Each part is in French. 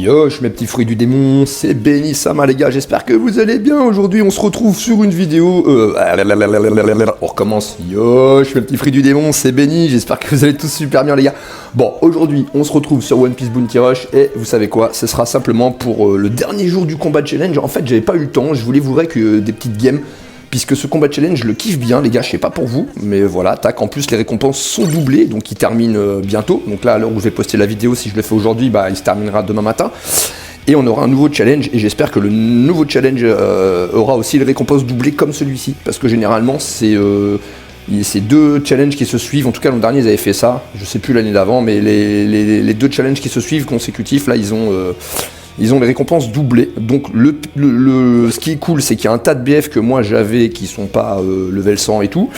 Yosh mes petits fruits du démon, c'est Benny Sama les gars, j'espère que vous allez bien. Aujourd'hui on se retrouve sur une vidéo, on recommence. Yosh mes petits fruits du démon, c'est Benny, j'espère que vous allez tous super bien les gars. Bon, aujourd'hui on se retrouve sur One Piece Bounty Rush et vous savez quoi, ce sera simplement pour le dernier jour du combat challenge. En fait j'avais pas eu le temps, je voulais vous vrai que des petites games. Puisque ce combat challenge, je le kiffe bien, les gars, je sais pas pour vous, mais voilà, tac, en plus les récompenses sont doublées, donc il termine bientôt. Donc là, à l'heure où je vais poster la vidéo, si je le fais aujourd'hui, bah il se terminera demain matin. Et on aura un nouveau challenge, et j'espère que le nouveau challenge aura aussi les récompenses doublées comme celui-ci. Parce que généralement, c'est deux challenges qui se suivent, en tout cas l'an dernier ils avaient fait ça, je sais plus l'année d'avant, mais les deux challenges qui se suivent consécutifs, là ils ont les récompenses doublées. Donc ce qui est cool, c'est qu'il y a un tas de BF que moi j'avais qui sont pas level 100 et tout.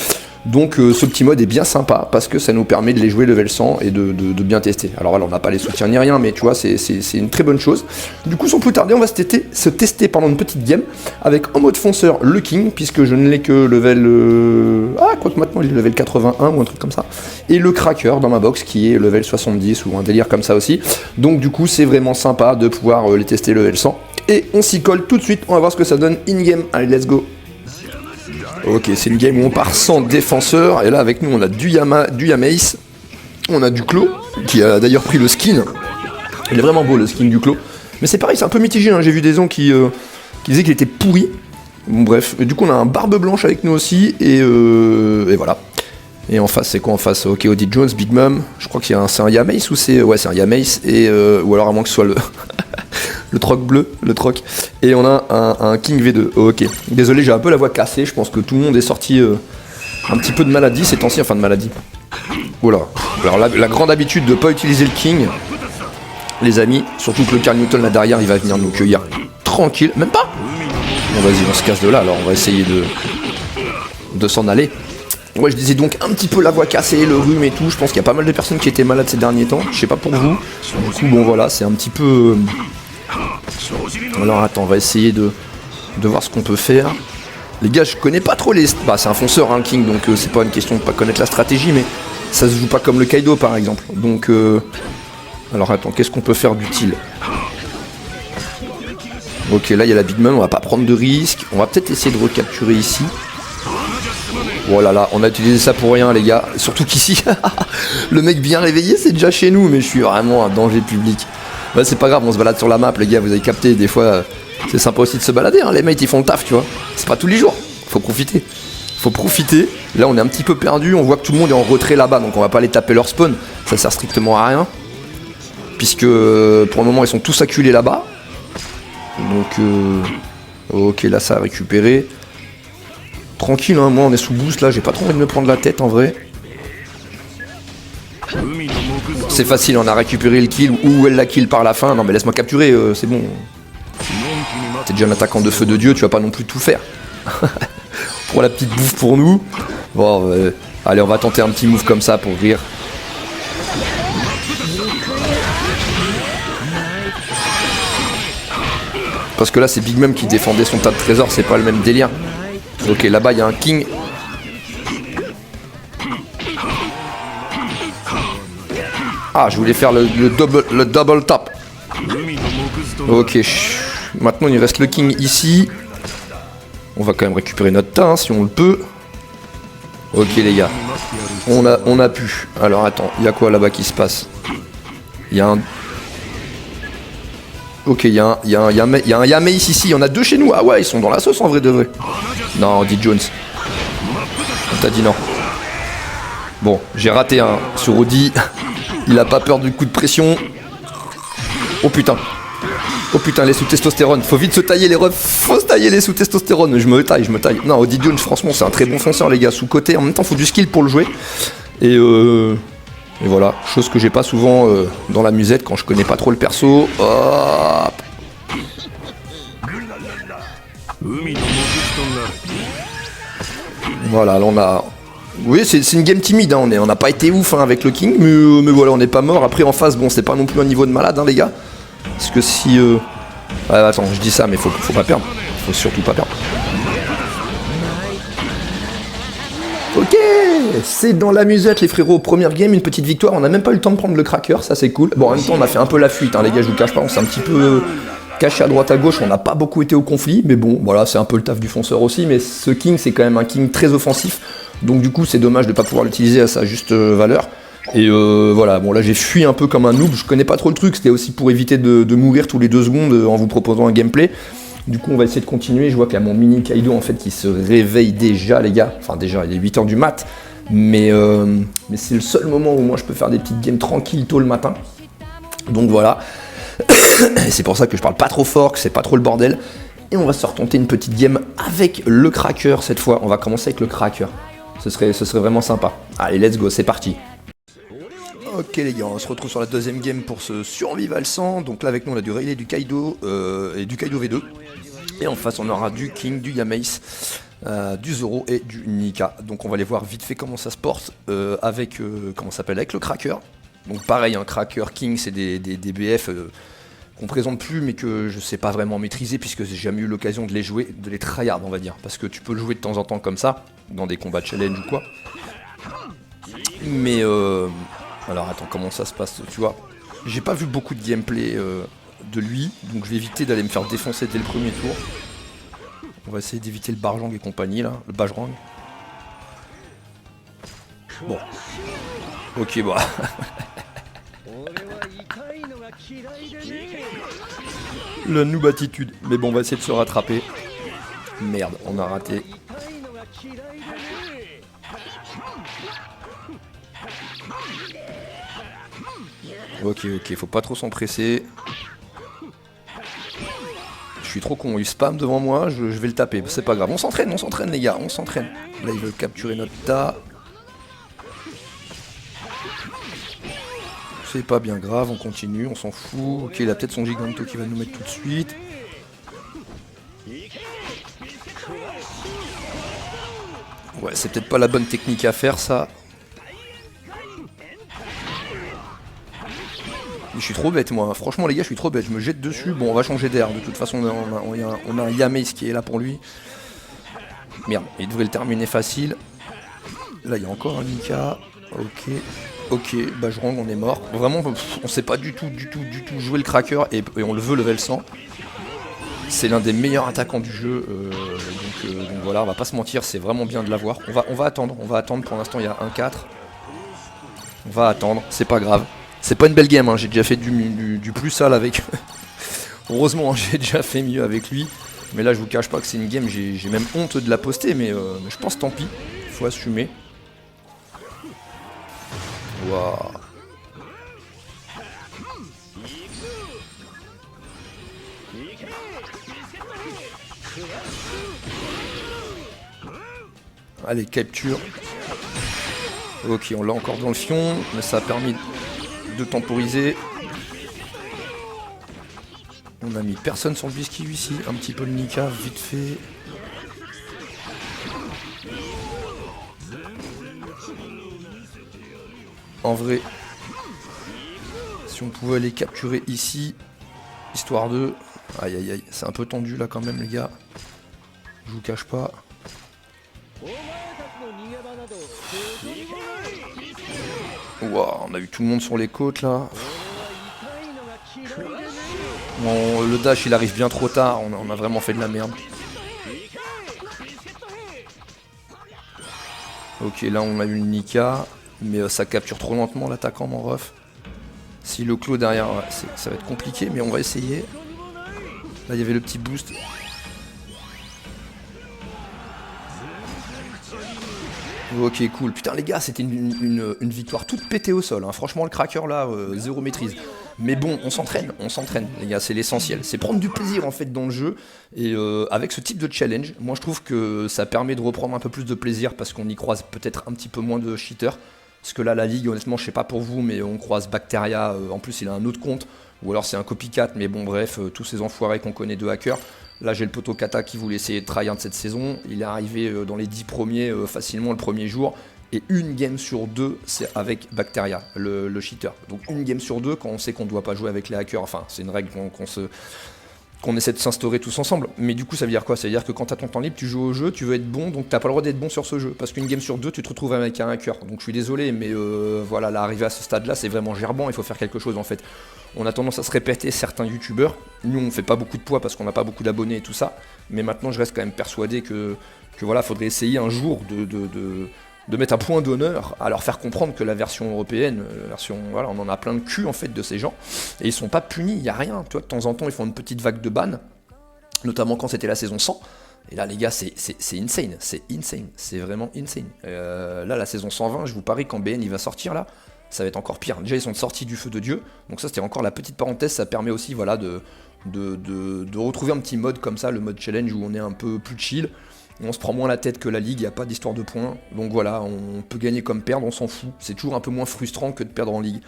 Donc ce petit mode est bien sympa parce que ça nous permet de les jouer level 100 et de bien tester. Alors là on n'a pas les soutiens ni rien, mais tu vois c'est une très bonne chose. Du coup sans plus tarder on va se tester pendant une petite game avec en mode fonceur le King, puisque je ne l'ai que level... quoique maintenant il est level 81 ou un truc comme ça. Et le Cracker dans ma box qui est level 70 ou un délire comme ça aussi. Donc du coup c'est vraiment sympa de pouvoir les tester level 100. Et on s'y colle tout de suite, on va voir ce que ça donne in-game. Allez let's go. Ok, c'est une game où on part sans défenseur, et là avec nous on a du Yamace, on a du Clo, qui a d'ailleurs pris le skin, il est vraiment beau le skin du Clo, mais c'est pareil, c'est un peu mitigé, hein. J'ai vu des gens qui disaient qu'il était pourri, bon bref, et du coup on a un Barbe Blanche avec nous aussi, et voilà. Et en face, c'est quoi en face? Ok, Odie Jones, Big Mom, je crois qu'il y a c'est un Yamace ou c'est... Ouais, c'est un Yamace, ou alors à moins que ce soit le troc bleu, le troc. Et on a un King V2, ok. Désolé, j'ai un peu la voix cassée, je pense que tout le monde est sorti un petit peu de maladie ces temps-ci, enfin de maladie. Voilà. Alors la grande habitude de pas utiliser le King, les amis, surtout que le Carl Newton là derrière, il va venir nous cueillir tranquille, même pas. Bon vas-y, on se casse de là, alors on va essayer de s'en aller. Ouais, je disais donc un petit peu la voix cassée, le rhume et tout. Je pense qu'il y a pas mal de personnes qui étaient malades ces derniers temps. Je sais pas pour vous. Du coup, bon voilà, c'est un petit peu... Alors attends, on va essayer de voir ce qu'on peut faire. Les gars, je connais pas trop les... Bah, c'est un fonceur, hein, le King, donc c'est pas une question de pas connaître la stratégie, mais ça se joue pas comme le Kaido, par exemple. Donc, alors attends, qu'est-ce qu'on peut faire d'utile? Ok, là, il y a la Big Mom, on va pas prendre de risque. On va peut-être essayer de recapturer ici. Oh là là, on a utilisé ça pour rien les gars, surtout qu'ici, le mec bien réveillé c'est déjà chez nous, mais je suis vraiment un danger public. Bah c'est pas grave, on se balade sur la map les gars, vous avez capté, des fois c'est sympa aussi de se balader, hein. Les mates ils font le taf tu vois, c'est pas tous les jours, faut profiter. Là on est un petit peu perdu, on voit que tout le monde est en retrait là-bas, donc on va pas aller taper leur spawn, ça sert strictement à rien. Puisque pour le moment ils sont tous acculés là-bas. Donc ok là ça a récupéré. Tranquille, hein, moi on est sous boost là, j'ai pas trop envie de me prendre la tête en vrai. C'est facile, on a récupéré le kill ou elle la kill par la fin. Non mais laisse-moi capturer, c'est bon. T'es déjà un attaquant de feu de Dieu, tu vas pas non plus tout faire. Pour la petite bouffe pour nous. Bon, allez on va tenter un petit move comme ça pour rire. Parce que là c'est Big Mom qui défendait son tas de trésors, c'est pas le même délire. Ok, là-bas, il y a un King. Ah, je voulais faire le double tap. Ok, maintenant, il reste le King ici. On va quand même récupérer notre tas, hein, si on le peut. Ok, les gars. On a pu. Alors, attends, il y a quoi là-bas qui se passe? Il y a un... Ok, il y a un Yamace ici, il y en a deux chez nous. Ah ouais, ils sont dans la sauce en vrai de vrai. Non, Odie Jones. On t'a dit non. Bon, j'ai raté un sur Odie. Il a pas peur du coup de pression. Oh putain. Oh putain, les sous-testostérone. Faut vite se tailler les refs. Faut se tailler les sous-testostérone. Je me taille. Non, Odie Jones, franchement, c'est un très bon fonceur, les gars. Sous-côté. En même temps, faut du skill pour le jouer. Et voilà, chose que j'ai pas souvent dans la musette quand je connais pas trop le perso. Hop. Voilà, là on a... Oui, c'est une game timide, hein. On n'a pas été ouf hein, avec le King, mais voilà, on n'est pas mort. Après en face, bon, c'est pas non plus un niveau de malade, hein, les gars. Parce que si... attends, je dis ça, mais faut pas perdre. Faut surtout pas perdre. Ok, c'est dans la musette les frérots, première game, une petite victoire, on n'a même pas eu le temps de prendre le cracker, ça c'est cool. Bon en même temps on a fait un peu la fuite, hein, les gars je vous cache pas, on s'est un petit peu caché à droite à gauche, on n'a pas beaucoup été au conflit, mais bon voilà c'est un peu le taf du fonceur aussi, mais ce king c'est quand même un king très offensif, donc du coup c'est dommage de ne pas pouvoir l'utiliser à sa juste valeur. Et voilà, bon là j'ai fui un peu comme un noob, je connais pas trop le truc, c'était aussi pour éviter de mourir tous les 2 secondes en vous proposant un gameplay. Du coup on va essayer de continuer, je vois qu'il y a mon mini Kaido en fait qui se réveille déjà les gars, enfin déjà il est 8h du mat, mais c'est le seul moment où moi je peux faire des petites games tranquilles tôt le matin, donc voilà, et c'est pour ça que je parle pas trop fort, que c'est pas trop le bordel, et on va se retenter une petite game avec le cracker cette fois, on va commencer avec le cracker, ce serait vraiment sympa, allez let's go, c'est parti. Ok les gars, on se retrouve sur la deuxième game pour ce survival 100, donc là avec nous on a du Rayleigh, du Kaido et du Kaido V2. Et en face on aura du King, du Yamace, du Zoro et du Nika. Donc on va aller voir vite fait comment ça se porte avec, comment ça s'appelle, avec le Cracker. Donc pareil, un Cracker King c'est des BF qu'on présente plus mais que je sais pas vraiment maîtriser puisque j'ai jamais eu l'occasion de les jouer, de les tryhard on va dire. Parce que tu peux le jouer de temps en temps comme ça, dans des combats challenge ou quoi. Mais alors attends, comment ça se passe, tu vois. J'ai pas vu beaucoup de gameplay de lui, donc je vais éviter d'aller me faire défoncer dès le premier tour. On va essayer d'éviter le Barjang et compagnie là, le Bajrang. Bon. Ok bah. La noob attitude. Mais bon on va essayer de se rattraper. Merde, on a raté. Ok, faut pas trop s'empresser. Je suis trop con, il spam devant moi, je vais le taper, c'est pas grave. On s'entraîne les gars, on s'entraîne. Là il veut capturer notre tas. C'est pas bien grave, on continue, on s'en fout. Ok, il a peut-être son Giganto qui va nous mettre tout de suite. Ouais, c'est peut-être pas la bonne technique à faire ça. Je suis trop bête moi, franchement les gars je suis trop bête, je me jette dessus, bon on va changer d'air, de toute façon on a un Yamace qui est là pour lui. Merde, il devrait le terminer facile. Là il y a encore un Nika, ok, Bajrang on est mort. Vraiment on sait pas du tout jouer le Cracker et on le veut level 100. C'est l'un des meilleurs attaquants du jeu, donc voilà on va pas se mentir, c'est vraiment bien de l'avoir. On va attendre, pour l'instant il y a 1-4. On va attendre, c'est pas grave. C'est pas une belle game, hein. J'ai déjà fait du plus sale avec. Heureusement, hein, j'ai déjà fait mieux avec lui. Mais là, je vous cache pas que c'est une game, j'ai même honte de la poster, mais je pense tant pis. Faut assumer. Waouh. Allez, capture. Ok, on l'a encore dans le fion, mais ça a permis de temporiser. On a mis personne sur le biscuit ici, un petit peu de Nika, vite fait. En vrai, si on pouvait les capturer ici, histoire de... Aïe aïe aïe, c'est un peu tendu là quand même les gars. Je vous cache pas. Wow, on a eu tout le monde sur les côtes là. Bon, le dash il arrive bien trop tard, on a vraiment fait de la merde. Ok, là on a eu le Nika, mais ça capture trop lentement l'attaquant mon ref. Si le clos derrière, ouais, ça va être compliqué, mais on va essayer. Là il y avait le petit boost. Ok cool, putain les gars c'était une victoire toute pétée au sol, hein. Franchement le Cracker là, zéro maîtrise. Mais bon, on s'entraîne les gars, c'est l'essentiel. C'est prendre du plaisir en fait dans le jeu. Et avec ce type de challenge, moi je trouve que ça permet de reprendre un peu plus de plaisir parce qu'on y croise peut-être un petit peu moins de cheaters. Parce que là la ligue, honnêtement je sais pas pour vous, mais on croise Bacteria, en plus il a un autre compte. Ou alors c'est un copycat, mais bon bref, tous ces enfoirés qu'on connaît de hackers. Là j'ai le poteau Kata qui voulait essayer de tryhard de cette saison. Il est arrivé dans les 10 premiers facilement le premier jour. Et une game sur deux, c'est avec Bacteria, le cheater. Donc une game sur deux quand on sait qu'on ne doit pas jouer avec les hackers. Enfin, c'est une règle qu'on essaie de s'instaurer tous ensemble. Mais du coup, ça veut dire quoi? Ça veut dire que quand t'as ton temps libre, tu joues au jeu, tu veux être bon, donc t'as pas le droit d'être bon sur ce jeu. Parce qu'une game sur deux, tu te retrouves avec un hacker. Donc je suis désolé, mais voilà, l'arrivée à ce stade-là, c'est vraiment gerbant, il faut faire quelque chose en fait. On a tendance à se répéter certains youtubeurs. Nous, on fait pas beaucoup de poids parce qu'on n'a pas beaucoup d'abonnés et tout ça. Mais maintenant, je reste quand même persuadé que voilà, faudrait essayer un jour de mettre un point d'honneur à leur faire comprendre que la version européenne, voilà, on en a plein de cul en fait de ces gens, et ils sont pas punis, il y a rien, tu vois, de temps en temps ils font une petite vague de ban, notamment quand c'était la saison 100, et là les gars c'est insane, c'est vraiment insane. Là la saison 120, je vous parie quand BN il va sortir là, ça va être encore pire. Déjà ils sont sortis du feu de Dieu, donc ça c'était encore la petite parenthèse, ça permet aussi voilà de retrouver un petit mode comme ça, le mode challenge où on est un peu plus chill. On se prend moins la tête que la ligue, il n'y a pas d'histoire de points. Donc voilà, on peut gagner comme perdre, on s'en fout. C'est toujours un peu moins frustrant que de perdre en ligue.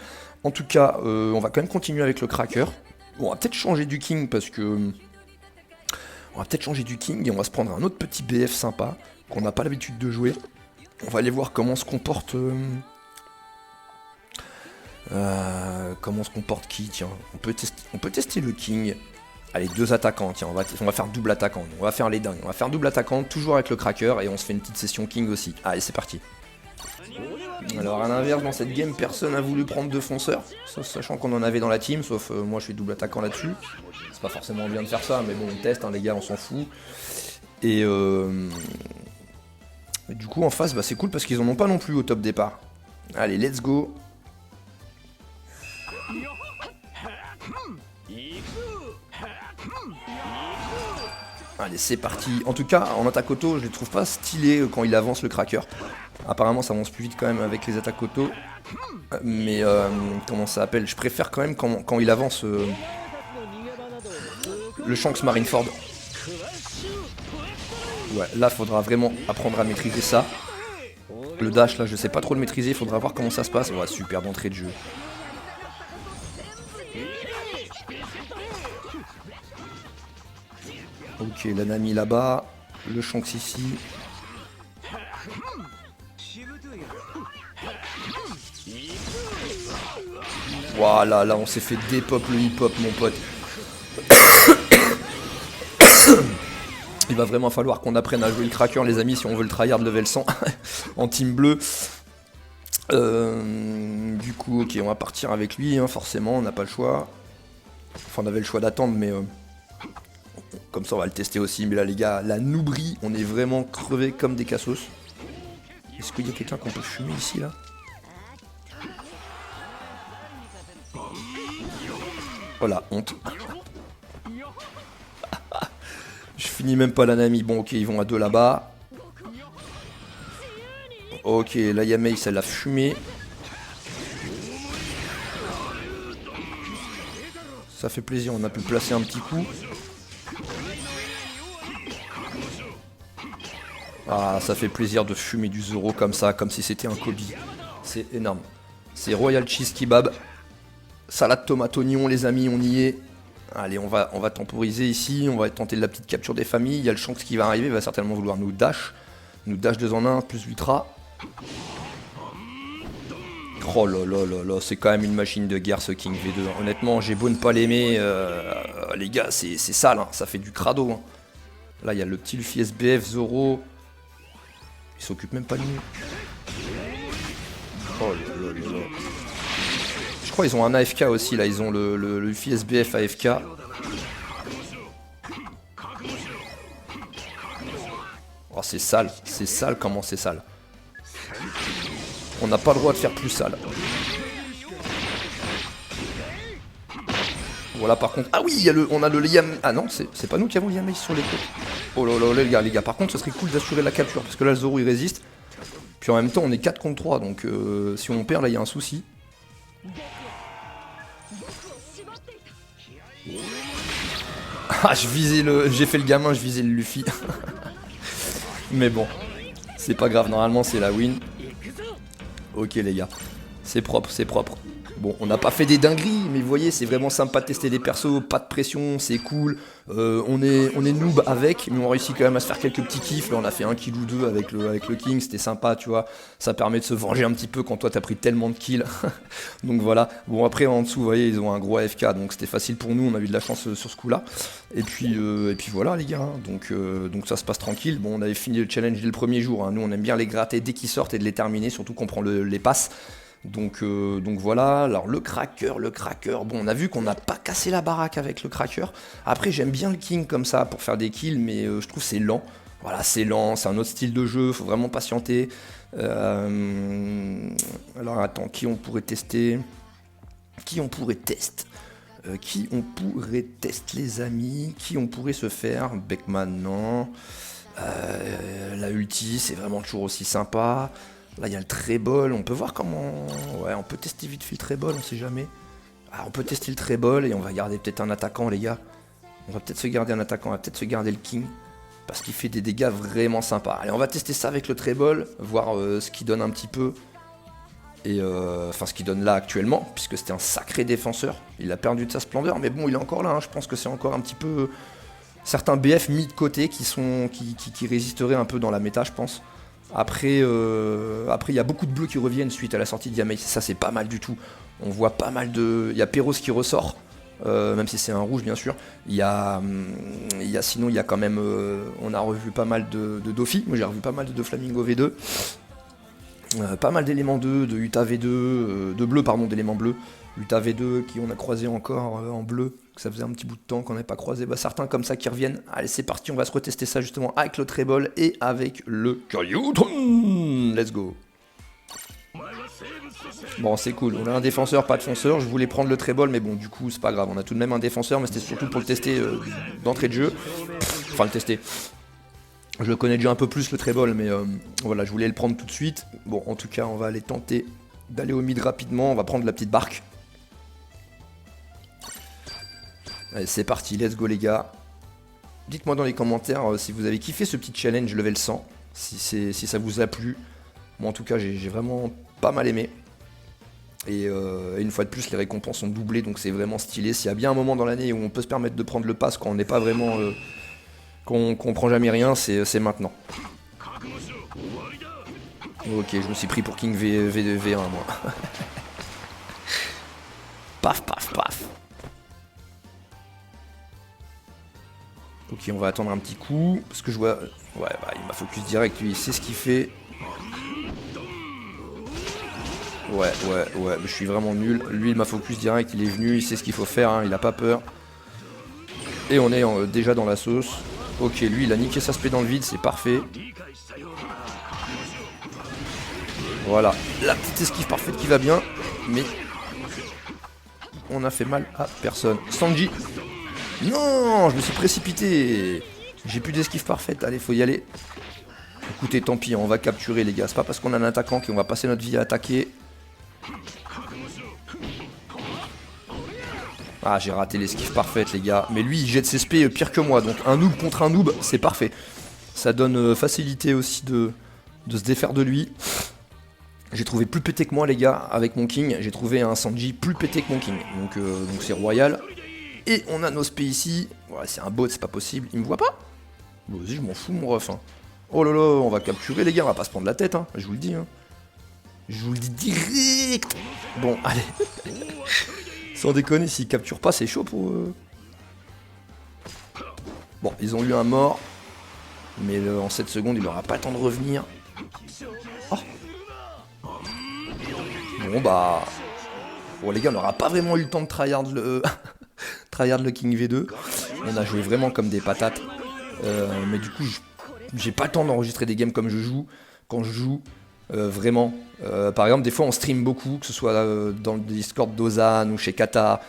En tout cas, on va quand même continuer avec le cracker. Bon, on va peut-être changer du king parce que... On va peut-être changer du king et on va se prendre un autre petit BF sympa qu'on n'a pas l'habitude de jouer. On va aller voir comment se comporte... comment se comporte qui, tiens. On peut tester le king. Allez, 2 attaquants, tiens, on va faire double attaquant, on va faire les dingues, on va faire double attaquant, toujours avec le cracker, et on se fait une petite session king aussi. Allez, c'est parti. Alors, à l'inverse, dans cette game, personne n'a voulu prendre de fonceur, sachant qu'on en avait dans la team, sauf moi je suis double attaquant là-dessus. C'est pas forcément bien de faire ça, mais bon, on teste, hein, les gars, on s'en fout. Et du coup, en face, bah, c'est cool parce qu'ils en ont pas non plus au top départ. Allez, let's go. Allez, c'est parti. En tout cas, en attaque auto, je les trouve pas stylés quand il avance le cracker. Apparemment, ça avance plus vite quand même avec les attaques auto. Mais comment ça s'appelle? Je préfère quand même quand il avance le Shanks Marineford. Ouais, là, faudra vraiment apprendre à maîtriser ça. Le dash, là, je sais pas trop le maîtriser. Faudra voir comment ça se passe. Ouais, super d'entrée de jeu. Ok, la Nami là-bas, le Shanks ici. Voilà, là on s'est fait dépop le hip-hop mon pote. Il va vraiment falloir qu'on apprenne à jouer le cracker les amis si on veut le tryhard level 100 en team bleu. Du coup, ok, on va partir avec lui, hein, forcément, on n'a pas le choix. Enfin, on avait le choix d'attendre, mais... comme ça on va le tester aussi, mais là les gars, la noubrie, on est vraiment crevés comme des cassos. Est-ce qu'il y a quelqu'un qu'on peut fumer ici là? Oh la honte. Je finis même pas la Nami, bon ok ils vont à 2 là-bas. Ok, la Yamei ça l'a fumé. Ça fait plaisir, on a pu placer un petit coup. Ah, ça fait plaisir de fumer du Zoro comme ça, comme si c'était un Kobe. C'est énorme. C'est Royal Cheese Kebab. Salade tomate oignon, les amis, on y est. Allez, on va temporiser ici. On va tenter de la petite capture des familles. Il y a le Shanks qui va arriver. Il va certainement vouloir nous dash. Nous dash 2 en 1, plus Ultra. Oh là là là là, c'est quand même une machine de guerre ce King V2. Honnêtement, j'ai beau ne pas l'aimer. Les gars, c'est sale. Hein. Ça fait du crado. Hein. Là, il y a le petit Luffy SBF, Zoro. Il s'occupe même pas de nous. Oh là là là là. Je crois qu'ils ont un AFK aussi là, ils ont le Luffy SBF AFK. Oh c'est sale comment c'est sale. On n'a pas le droit de faire plus sale. Voilà par contre. Ah oui, on a le Liam. Ah non, c'est pas nous qui avons le Yamei sur les côtes. Oh là là les gars. Par contre, ce serait cool d'assurer la capture parce que là, le Zoro il résiste. Puis en même temps, on est 4 contre 3. Donc si on perd, là, il y a un souci. Ah, j'ai fait le gamin, je visais le Luffy. Mais bon, c'est pas grave. Normalement, c'est la win. Ok, les gars. C'est propre. Bon, on n'a pas fait des dingueries, mais vous voyez, c'est vraiment sympa de tester des persos, pas de pression, c'est cool. On est noob avec, mais on réussit quand même à se faire quelques petits kiffs. Là, on a fait un kill ou deux avec le King, c'était sympa, tu vois. Ça permet de se venger un petit peu quand toi t'as pris tellement de kills. Donc voilà. Bon, après, en dessous, vous voyez, ils ont un gros AFK, donc c'était facile pour nous, on a eu de la chance sur ce coup-là. Et puis voilà, les gars. Hein. Donc ça se passe tranquille. Bon, on avait fini le challenge dès le premier jour. Hein. Nous, on aime bien les gratter dès qu'ils sortent et de les terminer, surtout qu'on prend les passes. Donc voilà, alors le cracker, bon on a vu qu'on n'a pas cassé la baraque avec le cracker. Après j'aime bien le king comme ça pour faire des kills, mais je trouve c'est lent. Voilà, c'est lent, c'est un autre style de jeu, faut vraiment patienter. Alors attends, qui on pourrait tester? Qui on pourrait tester les amis? Qui on pourrait se faire? Beckman non. La ulti c'est vraiment toujours aussi sympa. Là, il y a le treble, on peut voir comment... Ouais, on peut tester vite fait le treble, on sait jamais. Ah, on peut tester le treble et on va garder peut-être un attaquant, les gars. On va peut-être se garder un attaquant, on va peut-être se garder le king. Parce qu'il fait des dégâts vraiment sympas. Allez, on va tester ça avec le treble, voir ce qu'il donne un petit peu. Et enfin, ce qu'il donne là actuellement, puisque c'était un sacré défenseur. Il a perdu de sa splendeur, mais bon, il est encore là. Hein. Je pense que c'est encore un petit peu... Certains BF mis de côté qui résisteraient un peu dans la méta, je pense. Après, il y a beaucoup de bleus qui reviennent suite à la sortie de Yamei. Ça, c'est pas mal du tout. On voit pas mal de... Il y a Perros qui ressort, même si c'est un rouge, bien sûr. Sinon, il y a quand même... on a revu pas mal de Dofi. Moi, j'ai revu pas mal de Flamingo V2. Pas mal d'éléments 2, de Uta V2, de bleu, pardon, d'éléments bleus. Uta V2 qui on a croisé encore en bleu, que ça faisait un petit bout de temps qu'on n'avait pas croisé. Bah, certains comme ça qui reviennent. Allez, c'est parti, on va se retester ça justement avec le treble et avec le Karyuton. Let's go. Bon, c'est cool, on a un défenseur, pas de fonceur. Je voulais prendre le treble, mais bon, du coup, c'est pas grave. On a tout de même un défenseur, mais c'était surtout pour le tester d'entrée de jeu. Enfin, le tester. Je le connais déjà un peu plus le treble, mais voilà, je voulais le prendre tout de suite. Bon, en tout cas, on va aller tenter d'aller au mid rapidement. On va prendre la petite barque. Allez, c'est parti, let's go les gars. Dites-moi dans les commentaires si vous avez kiffé ce petit challenge level 100, si ça vous a plu. Moi en tout cas j'ai vraiment pas mal aimé. Et une fois de plus les récompenses sont doublées, donc c'est vraiment stylé. S'il y a bien un moment dans l'année où on peut se permettre de prendre le pass quand on n'est pas vraiment... qu'on prend jamais rien, c'est maintenant. Ok, je me suis pris pour King V1 moi. Paf paf paf. Ok, on va attendre un petit coup, parce que je vois... Ouais, bah, il m'a focus direct, lui, il sait ce qu'il fait. Ouais, je suis vraiment nul. Lui, il m'a focus direct, il est venu, il sait ce qu'il faut faire, hein, il a pas peur. Et on est déjà dans la sauce. Ok, lui, il a niqué sa spé dans le vide, c'est parfait. Voilà, la petite esquive parfaite qui va bien, mais... On a fait mal à personne. Sanji. Non, je me suis précipité. J'ai plus d'esquive parfaite. Allez, faut y aller. Écoutez, tant pis, on va capturer les gars. C'est pas parce qu'on a un attaquant qu'on va passer notre vie à attaquer. Ah, j'ai raté l'esquive parfaite les gars. Mais lui, il jette ses spé pire que moi. Donc un noob contre un noob, c'est parfait. Ça donne facilité aussi de se défaire de lui. J'ai trouvé plus pété que moi les gars avec mon king. J'ai trouvé un Sanji plus pété que mon king. Donc c'est royal. Et on a nos spé ici. Ouais, c'est un bot, c'est pas possible. Il me voit pas? Bon, vas-y, je m'en fous, mon ref. Hein. Oh là là, on va capturer, les gars. On va pas se prendre la tête, hein. Je vous le dis. Hein. Je vous le dis direct. Bon, allez. Sans déconner, s'ils capturent pas, c'est chaud pour eux. Bon, ils ont eu un mort. Mais en 7 secondes, il aura pas le temps de revenir. Oh. Bon, bah... Bon, les gars, on n'aura pas vraiment eu le temps de tryhard le... tryhard le King V2. On a joué vraiment comme des patates. Mais du coup, j'ai pas le temps d'enregistrer des games comme je joue. Quand je joue, vraiment. Par exemple, des fois, on stream beaucoup, que ce soit dans le Discord d'Ozan ou chez Kata.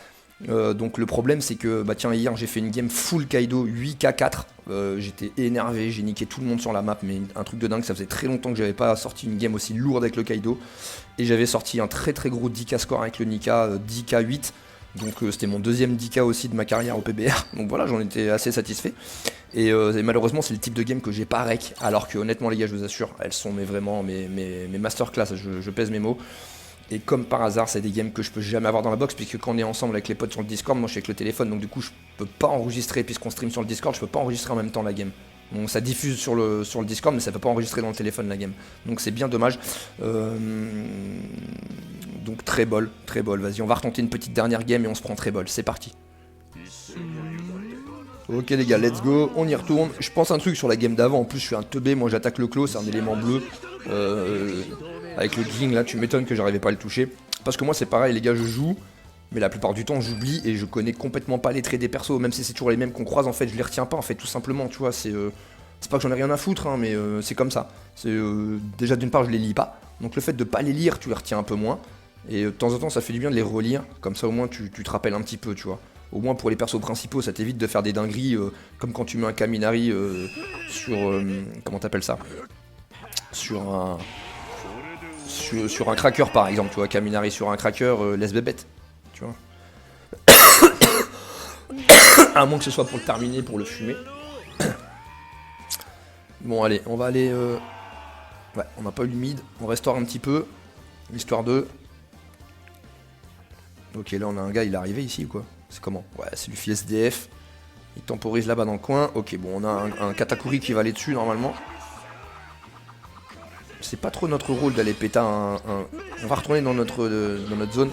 Donc le problème, c'est que, bah tiens, hier, j'ai fait une game full Kaido 8k4. J'étais énervé, j'ai niqué tout le monde sur la map, mais un truc de dingue. Ça faisait très longtemps que j'avais pas sorti une game aussi lourde avec le Kaido. Et j'avais sorti un très très gros 10k score avec le Nika, 10k8. Donc c'était mon deuxième 10k aussi de ma carrière au PBR. Donc voilà, j'en étais assez satisfait. Et malheureusement, c'est le type de game que j'ai pas rec. Alors que honnêtement, les gars, je vous assure, elles sont vraiment mes masterclass. Je pèse mes mots. Et comme par hasard, c'est des games que je peux jamais avoir dans la box, puisque quand on est ensemble avec les potes sur le Discord, moi je suis avec le téléphone, donc du coup je peux pas enregistrer, puisqu'on stream sur le Discord, je peux pas enregistrer en même temps la game. Donc ça diffuse sur le Discord, mais ça peut pas enregistrer dans le téléphone la game. Donc c'est bien dommage. Donc très bol. Vas-y, on va retenter une petite dernière game et on se prend très bol. C'est parti. Ok les gars, let's go, on y retourne. Je pense un truc sur la game d'avant, en plus je suis un teubé, moi j'attaque le clos, c'est un élément bleu. Avec le king là, tu m'étonnes que j'arrivais pas à le toucher. Parce que moi c'est pareil les gars, je joue, mais la plupart du temps j'oublie et je connais complètement pas les traits des persos. Même si c'est toujours les mêmes qu'on croise, en fait je les retiens pas en fait, tout simplement, tu vois. C'est pas que j'en ai rien à foutre, hein, mais c'est comme ça. Déjà d'une part je les lis pas, donc le fait de pas les lire, tu les retiens un peu moins. Et de temps en temps ça fait du bien de les relire, comme ça au moins tu te rappelles un petit peu, tu vois. Au moins pour les persos principaux, ça t'évite de faire des dingueries, comme quand tu mets un Kaminari sur... comment t'appelles ça? Sur un cracker par exemple, tu vois, Kaminari sur un cracker, laisse bébête, tu vois. À moins que ce soit pour le terminer, pour le fumer. Bon allez, on va aller... Ouais, on n'a pas eu le mid, on restaure un petit peu, l'histoire de... Ok, là on a un gars, il est arrivé ici ou quoi? C'est comment? Ouais, c'est du fils SDF. Il temporise là-bas dans le coin. Ok, bon, on a un Katakuri qui va aller dessus normalement. C'est pas trop notre rôle d'aller péter un... On va retourner dans notre zone.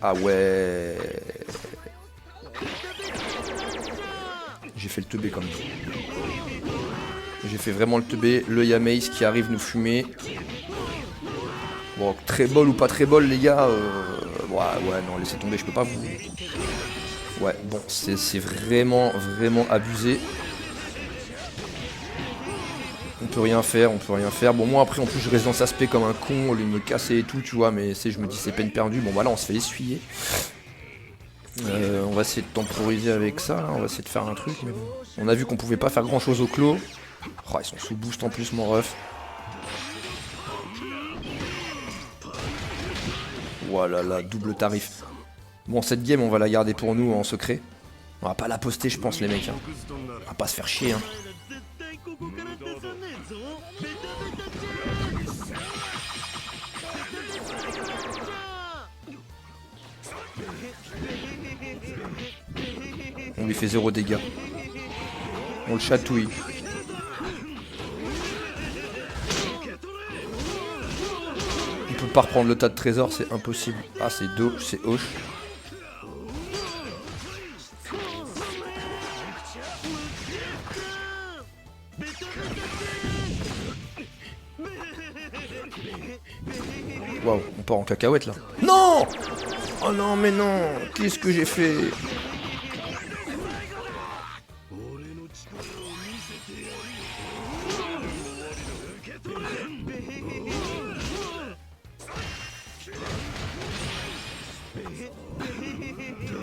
Ah ouais. J'ai fait le teubé comme ça. J'ai fait vraiment le teubé. Le Yamaze qui arrive nous fumer. Bon, très bol ou pas très bol les gars. Ouais, non, laissez tomber, je peux pas vous... Ouais, bon, c'est vraiment abusé. On peut rien faire. Bon, moi après, en plus, je reste dans cet aspect comme un con, au lieu de me casser et tout, tu vois, mais je me dis, c'est peine perdue. Bon, voilà, on se fait essuyer. On va essayer de temporiser avec ça, là. On va essayer de faire un truc, mais bon. On a vu qu'on pouvait pas faire grand chose au clos. Oh, ils sont sous boost en plus, mon ref. Voilà, là, double tarif. Bon, cette game, on va la garder pour nous en secret. On va pas la poster, je pense, les mecs. Hein. On va pas se faire chier. Hein. On lui fait 0 dégâts. On le chatouille. On peut pas reprendre le tas de trésors, c'est impossible. Ah, c'est Do, c'est Hoche. Waouh, on part en cacahuète là. Non! Oh non, mais non! Qu'est-ce que j'ai fait?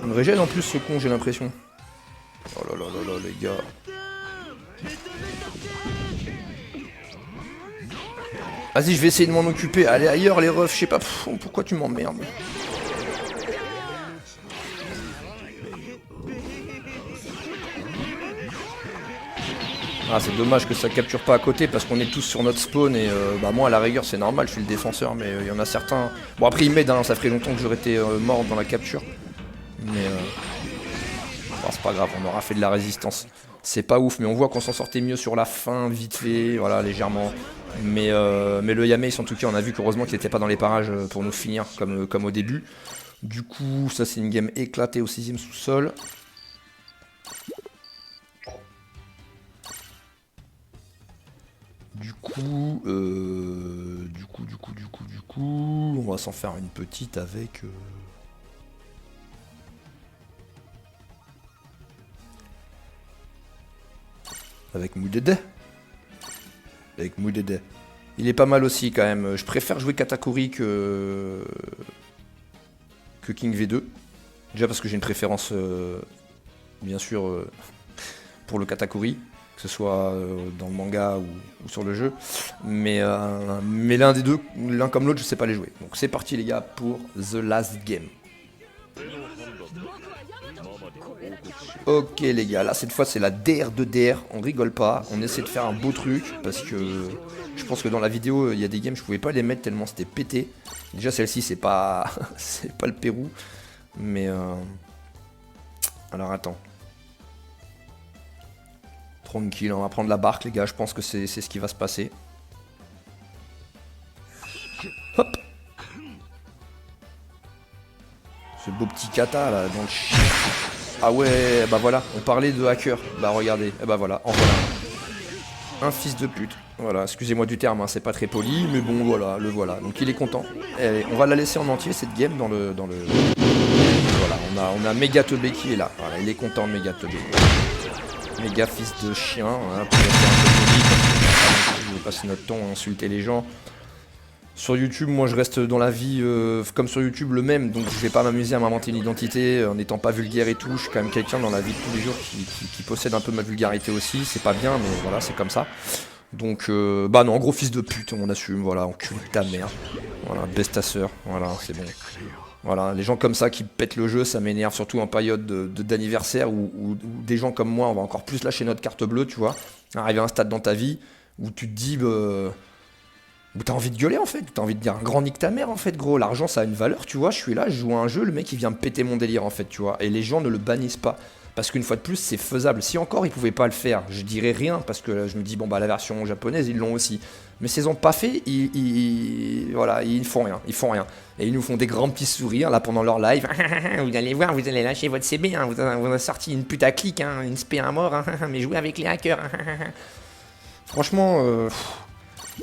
On me régène en plus ce con, j'ai l'impression. Oh là là là là, les gars. Vas-y, je vais essayer de m'en occuper. Allez ailleurs, les refs, je sais pas. Pourquoi tu m'emmerdes? Ah, c'est dommage que ça capture pas à côté parce qu'on est tous sur notre spawn et bah moi à la rigueur c'est normal, je suis le défenseur, mais il y en a certains... Bon après ils m'aident, hein, ça ferait longtemps que j'aurais été mort dans la capture. Mais bon, c'est pas grave, on aura fait de la résistance. C'est pas ouf, mais on voit qu'on s'en sortait mieux sur la fin, vite fait, voilà, légèrement. Mais le Yamaze, en tout cas, on a vu qu'heureusement qu'il n'était pas dans les parages pour nous finir comme au début. Du coup, ça c'est une game éclatée au 6ème sous-sol. Du coup, on va s'en faire une petite avec... Avec Moudede. Avec Moudede. Il est pas mal aussi quand même. Je préfère jouer Katakuri que King V2. Déjà parce que j'ai une préférence, bien sûr, pour le Katakuri. Que ce soit dans le manga ou sur le jeu. Mais l'un des deux, l'un comme l'autre, je sais pas les jouer. Donc c'est parti les gars pour The Last Game. Ok les gars, là cette fois c'est la DR de DR, on rigole pas, on essaie de faire un beau truc parce que je pense que dans la vidéo il y a des games je pouvais pas les mettre tellement c'était pété. Déjà celle-ci c'est pas c'est pas le Pérou, mais alors attends. Tranquille, on va prendre la barque les gars, je pense que c'est ce qui va se passer. Hop. Ce beau petit kata là dans le chien. Ah ouais, bah voilà, on parlait de hacker. Bah regardez, et bah voilà, en voilà. Un fils de pute. Voilà, excusez-moi du terme, hein, c'est pas très poli, mais bon voilà, le voilà. Donc il est content. Et on va la laisser en entier cette game dans le. Voilà, on a Méga Teubé qui est là. Voilà, il est content Méga Teubé. Méga fils de chien, hein, pour rester un peu poli, parce que on veut passer notre temps à insulter les gens. Sur YouTube, moi je reste dans la vie comme sur YouTube le même, donc je vais pas m'amuser à m'inventer une identité en n'étant pas vulgaire et tout. Je suis quand même quelqu'un dans la vie de tous les jours qui possède un peu ma vulgarité aussi. C'est pas bien, mais voilà, c'est comme ça. Donc, bah non, gros fils de pute, on assume, voilà, encule ta mère. Voilà, baisse ta sœur, voilà, c'est bon. Voilà, les gens comme ça qui pètent le jeu, ça m'énerve, surtout en période d'anniversaire où des gens comme moi, on va encore plus lâcher notre carte bleue, tu vois. Arriver à un stade dans ta vie où tu te dis. Où t'as envie de gueuler en fait, t'as envie de dire un grand nique ta mère en fait gros, l'argent ça a une valeur tu vois, je suis là, je joue à un jeu, le mec il vient me péter mon délire en fait tu vois, et les gens ne le bannissent pas, parce qu'une fois de plus c'est faisable, si encore ils pouvaient pas le faire, je dirais rien, parce que je me dis bon bah la version japonaise ils l'ont aussi, mais s'ils ont pas fait, voilà, ils font rien, et ils nous font des grands petits sourires là pendant leur live, vous allez voir, vous allez lâcher votre CB, hein, vous avez sorti une putaclic, hein, une spé à mort, hein, mais jouez avec les hackers, franchement...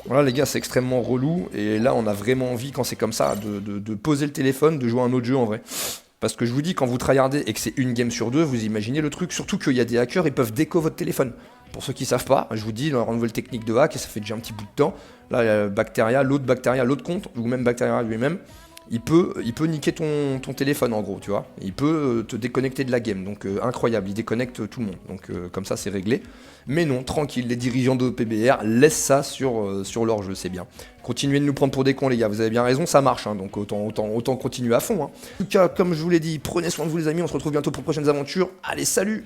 Voilà les gars, c'est extrêmement relou, et là on a vraiment envie quand c'est comme ça de poser le téléphone, de jouer à un autre jeu en vrai. Parce que je vous dis, quand vous tryhardez et que c'est une game sur deux, vous imaginez le truc, surtout qu'il y a des hackers, ils peuvent déco votre téléphone. Pour ceux qui savent pas, je vous dis, leur nouvelle technique de hack, et ça fait déjà un petit bout de temps, là il y a Bacteria, l'autre compte, ou même Bacteria lui-même, il peut niquer ton téléphone en gros, tu vois. Il peut te déconnecter de la game, donc incroyable, il déconnecte tout le monde, donc comme ça c'est réglé. Mais non, tranquille, les dirigeants de PBR laissent ça sur leur jeu, c'est bien. Continuez de nous prendre pour des cons les gars, vous avez bien raison, ça marche, hein, donc autant continuer à fond. Hein. En tout cas, comme je vous l'ai dit, prenez soin de vous les amis, on se retrouve bientôt pour de prochaines aventures, allez salut!